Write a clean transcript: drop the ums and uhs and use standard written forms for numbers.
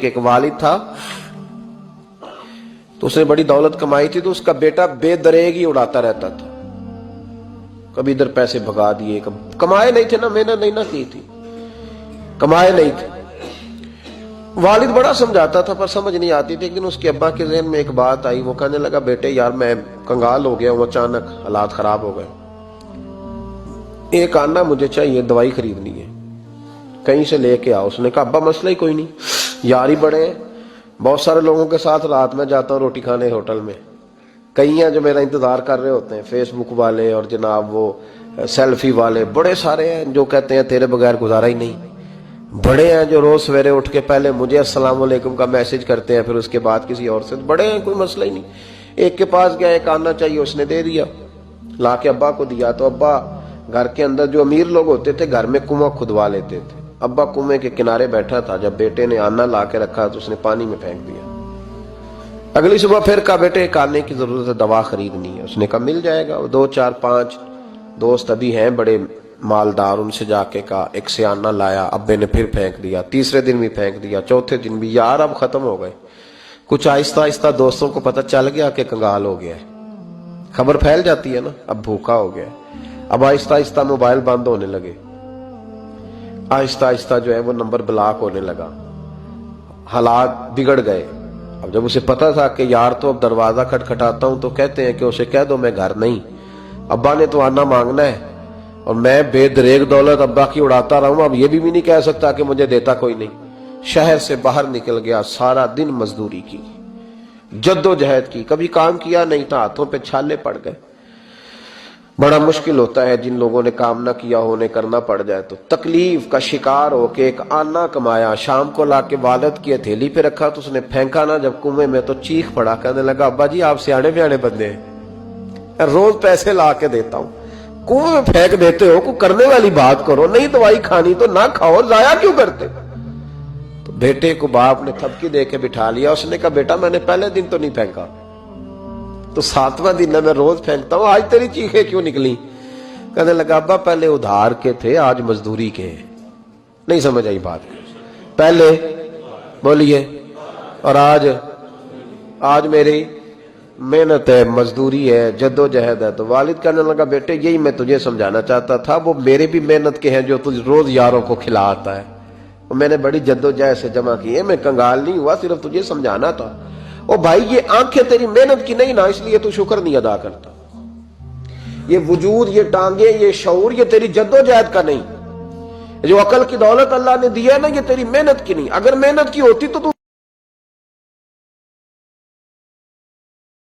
ایک والد تھا تو اس نے بڑی دولت کمائی تھی، تو اس کا بیٹا بے دریغ ہی اڑاتا رہتا تھا. کبھی ادھر پیسے بھگا دیے، کمائے نہیں تھے نا، محنت نہیں نہ کی تھی، کمائے نہیں تھے. والد بڑا سمجھاتا تھا پر سمجھ نہیں آتی تھی. ایک دن اس کے ابا کے ذہن میں ایک بات آئی، وہ کہنے لگا بیٹے یار میں کنگال ہو گیا ہوں، اچانک حالات خراب ہو گئے، ایک آنا مجھے چاہیے، دوائی خریدنی ہے، کہیں سے لے کے آؤ. اس نے کہا ابا مسئلہ ہی کوئی نہیں، یار ہی بڑے ہیں، بہت سارے لوگوں کے ساتھ رات میں جاتا ہوں روٹی کھانے ہوٹل میں، کئی ہیں جو میرا انتظار کر رہے ہوتے ہیں، فیس بک والے اور جناب وہ سیلفی والے، بڑے سارے ہیں جو کہتے ہیں تیرے بغیر گزارا ہی نہیں، بڑے ہیں جو روز سویرے اٹھ کے پہلے مجھے السلام علیکم کا میسج کرتے ہیں، پھر اس کے بعد کسی اور سے، بڑے ہیں کوئی مسئلہ ہی نہیں. ایک کے پاس گیا، ایک آنا چاہیے، اس نے دے دیا، لا کے ابا کو دیا. تو ابا گھر کے اندر جو امیر لوگ ہوتے تھے گھر میں کنواں کھدوا لیتے تھے. ابا کنویں کے کنارے بیٹھا تھا، جب بیٹے نے آنا لا کے رکھا تو اس نے پانی میں پھینک دیا. اگلی صبح پھر کہا بیٹے ایک آنے کی ضرورت ہے، دوا خریدنی ہے. اس نے کہا مل جائے گا. 2 4 5 دوست ابھی ہیں بڑے مالدار، ان سے جا کے کہا، ایک سے آنا لایا، ابے نے پھر پھینک دیا، تیسرے دن بھی پھینک دیا، چوتھے دن بھی. یار اب ختم ہو گئے. کچھ آہستہ آہستہ دوستوں کو پتہ چل گیا کہ کنگال ہو گیا ہے، خبر پھیل جاتی ہے نا، اب بھوکا ہو گیا ہے. اب آہستہ آہستہ موبائل بند ہونے لگے، آہستہ آہستہ جو ہے وہ نمبر بلاک ہونے لگا، حالات بگڑ گئے. اب جب اسے پتا تھا کہ یار تو اب دروازہ کھٹکھٹاتا ہوں تو کہتے ہیں کہ اسے کہہ دو میں گھر نہیں، ابا نے تو آنا مانگنا ہے اور میں بے دریغ دولت ابا کی اڑاتا رہا ہوں، اب یہ بھی نہیں کہہ سکتا کہ مجھے دیتا کوئی نہیں. شہر سے باہر نکل گیا، سارا دن مزدوری کی، جد و جہد کی، کبھی کام کیا نہیں تھا، ہاتھوں پہ چھالے پڑ گئے. بڑا مشکل ہوتا ہے جن لوگوں نے کام نہ کیا ہو، انہیں کرنا پڑ جائے تو. تکلیف کا شکار ہو کے ایک آنا کمایا، شام کو لا کے والد کی ہتھیلی پہ رکھا تو اس نے پھینکا نا جب کنویں میں تو چیخ پڑا، کہنے لگا ابا جی آپ سیانے بیانے بندے ہیں، روز پیسے لا کے دیتا ہوں، کنویں میں پھینک دیتے ہو، کوئی کرنے والی بات کرو، نہیں دوائی کھانی تو نہ کھاؤ، ضائع کیوں کرتے. تو بیٹے کو باپ نے تھپکی دے کے بٹھا لیا. اس نے کہا بیٹا میں نے پہلے دن تو نہیں پھینکا، تو 7واں دن میں روز پھینکتا ہوں، آج تیری چیخیں کیوں نکلی؟ کہنے لگا ابا پہلے ادھار کے تھے آج مزدوری کے. نہیں سمجھ آئی بات؟ پہلے بولیے اور آج میری محنت ہے، مزدوری ہے، جد و جہد ہے. تو والد کہنے لگا بیٹے یہی میں تجھے سمجھانا چاہتا تھا، وہ میرے بھی محنت کے ہیں جو تجھ روز یاروں کو کھلا آتا ہے، میں نے بڑی جد و جہد سے جمع کی ہے، میں کنگال نہیں ہوا، صرف تجھے سمجھانا تھا. او بھائی یہ آنکھیں تیری محنت کی نہیں نا، اس لیے تو شکر نہیں ادا کرتا. یہ وجود، یہ ٹانگیں، یہ شعور، یہ تیری جد و جہد کا نہیں. جو عقل کی دولت اللہ نے دی ہے نا، یہ تیری محنت کی نہیں. اگر محنت کی ہوتی تو